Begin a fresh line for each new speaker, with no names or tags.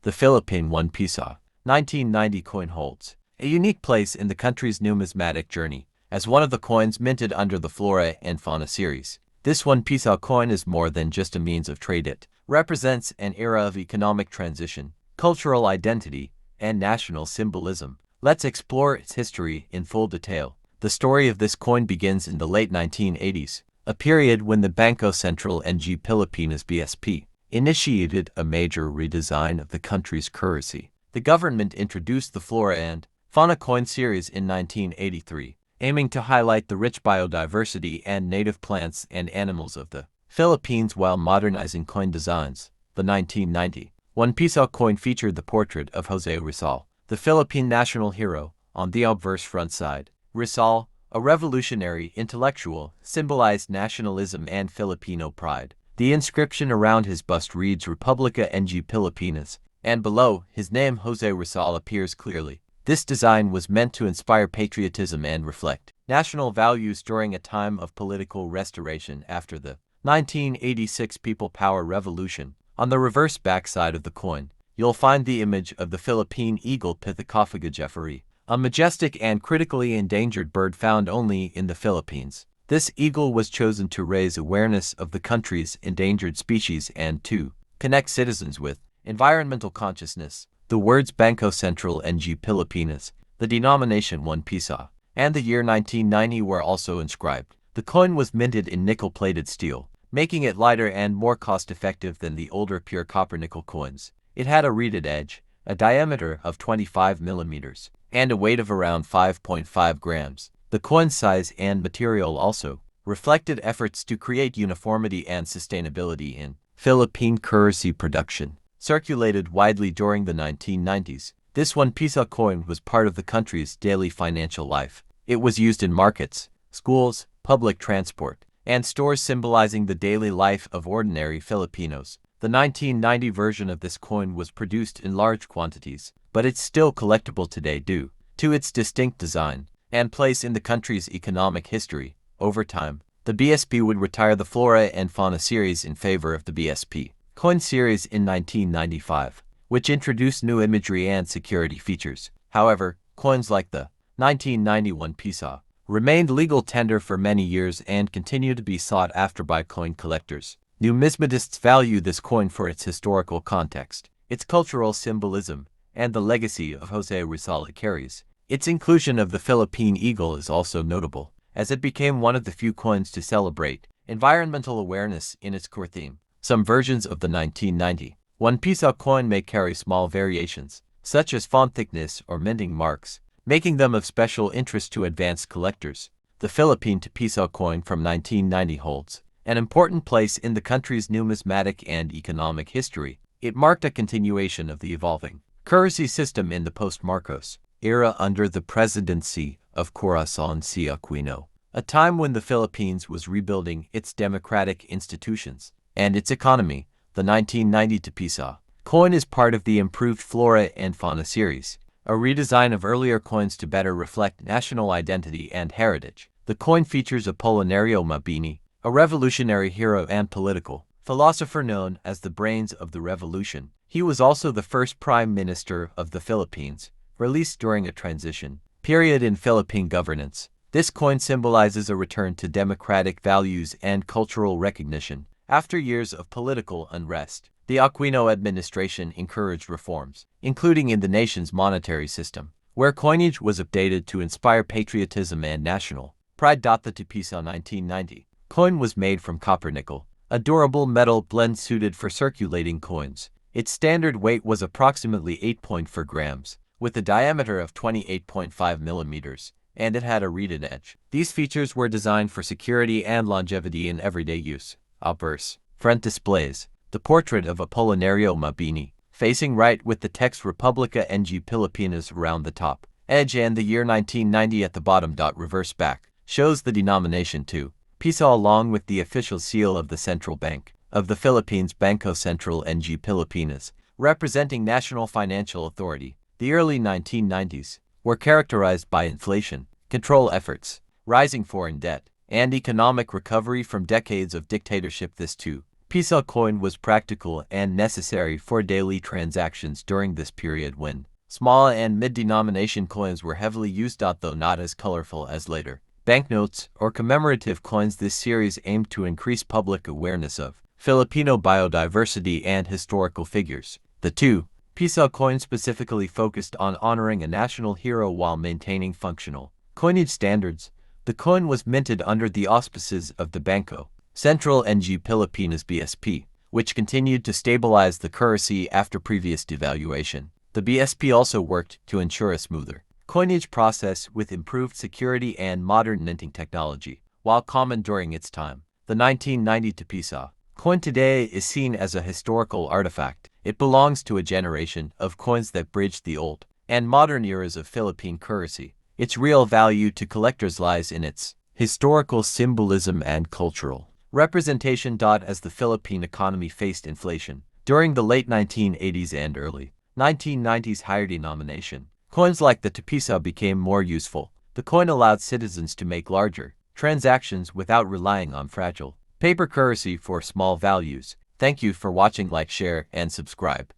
The Philippine 1 Piso, 1990 coin holds a unique place in the country's numismatic journey as one of the coins minted under the Flora and Fauna series. This 1 Piso coin is more than just a means of trade. It represents an era of economic transition, cultural identity, and national symbolism. Let's explore its history in full detail. The story of this coin begins in the late 1980s, a period when the Bangko Sentral and Pilipinas (BSP) initiated a major redesign of the country's currency. The government introduced the Flora and Fauna coin series in 1983, aiming to highlight the rich biodiversity and native plants and animals of the Philippines while modernizing coin designs. The 1990 1 Piso coin featured the portrait of José Rizal, the Philippine national hero, on the obverse front side. Rizal, a revolutionary intellectual, symbolized nationalism and Filipino pride. The inscription around his bust reads Republika and Pilipinas, and below, his name José Rizal appears clearly. This design was meant to inspire patriotism and reflect national values during a time of political restoration after the 1986 People Power Revolution. On the reverse backside of the coin, you'll find the image of the Philippine eagle Pithecophagua jefferi, a majestic and critically endangered bird found only in the Philippines. This eagle was chosen to raise awareness of the country's endangered species and to connect citizens with environmental consciousness. The words Bangko Sentral and Pilipinas, the denomination 1 Piso, and the year 1990 were also inscribed. The coin was minted in nickel-plated steel, making it lighter and more cost-effective than the older pure copper-nickel coins. It had a reeded edge, a diameter of 25 millimeters, and a weight of around 5.5 grams. The coin's size and material also reflected efforts to create uniformity and sustainability in Philippine currency production. Circulated widely during the 1990s, this 1 Piso coin was part of the country's daily financial life. It was used in markets, schools, public transport, and stores, symbolizing the daily life of ordinary Filipinos. The 1990 version of this coin was produced in large quantities, but it's still collectible today due to its distinct design and place in the country's economic history. Over time, the BSP would retire the Flora and Fauna series in favor of the BSP coin series in 1995, which introduced new imagery and security features. However, coins like the 1991 Piso remained legal tender for many years and continue to be sought after by coin collectors. Numismatists value this coin for its historical context, its cultural symbolism, and the legacy of José Rizal it carries. Its inclusion of the Philippine eagle is also notable, as it became one of the few coins to celebrate environmental awareness in its core theme. Some versions of the 1990 1 Piso coin may carry small variations, such as font thickness or minting marks, making them of special interest to advanced collectors. The Philippine 2 Piso coin from 1990 holds an important place in the country's numismatic and economic history. It marked a continuation of the evolving currency system in the post-Marcos era under the presidency of Corazon C. Aquino, a time when the Philippines was rebuilding its democratic institutions and its economy. The 1990 2 Piso coin is part of the improved Flora and Fauna series, a redesign of earlier coins to better reflect national identity and heritage. The coin features Apolinario Mabini, a revolutionary hero and political philosopher known as the brains of the revolution. He was also the first prime minister of the Philippines, released during a transition period in Philippine governance. This coin symbolizes a return to democratic values and cultural recognition. After years of political unrest, the Aquino administration encouraged reforms, including in the nation's monetary system, where coinage was updated to inspire patriotism and national pride. The 2 Piso 1990 coin was made from copper-nickel, a durable metal blend suited for circulating coins. Its standard weight was approximately 8.4 grams, with a diameter of 28.5 millimeters, and it had a reeded edge. These features were designed for security and longevity in everyday use. Obverse front displays the portrait of Apolinario Mabini, facing right with the text Republika and Pilipinas around the top edge and the year 1990 at the bottom. Reverse back shows the denomination 2 Piso along with the official seal of the Central Bank of the Philippines, Bangko Sentral and Pilipinas, representing national financial authority. The early 1990s were characterized by inflation control efforts, rising foreign debt, and economic recovery from decades of dictatorship. This 2 Piso coin was practical and necessary for daily transactions during this period when small and mid-denomination coins were heavily used, though not as colorful as later banknotes or commemorative coins. This series aimed to increase public awareness of Filipino biodiversity and historical figures. The two Piso coin specifically focused on honoring a national hero while maintaining functional coinage standards. The coin was minted under the auspices of the Bangko Sentral ng Pilipinas (BSP), which continued to stabilize the currency after previous devaluation. The BSP also worked to ensure a smoother coinage process with improved security and modern minting technology. While common during its time, the 1990 Piso coin today is seen as a historical artifact. It belongs to a generation of coins that bridged the old and modern eras of Philippine currency. Its real value to collectors lies in its historical symbolism and cultural representation. As the Philippine economy faced inflation during the late 1980s and early 1990s, higher denomination coins like the Piso became more useful. The coin allowed citizens to make larger transactions without relying on fragile paper currency for small values. Thank you for watching. Like, share, and subscribe.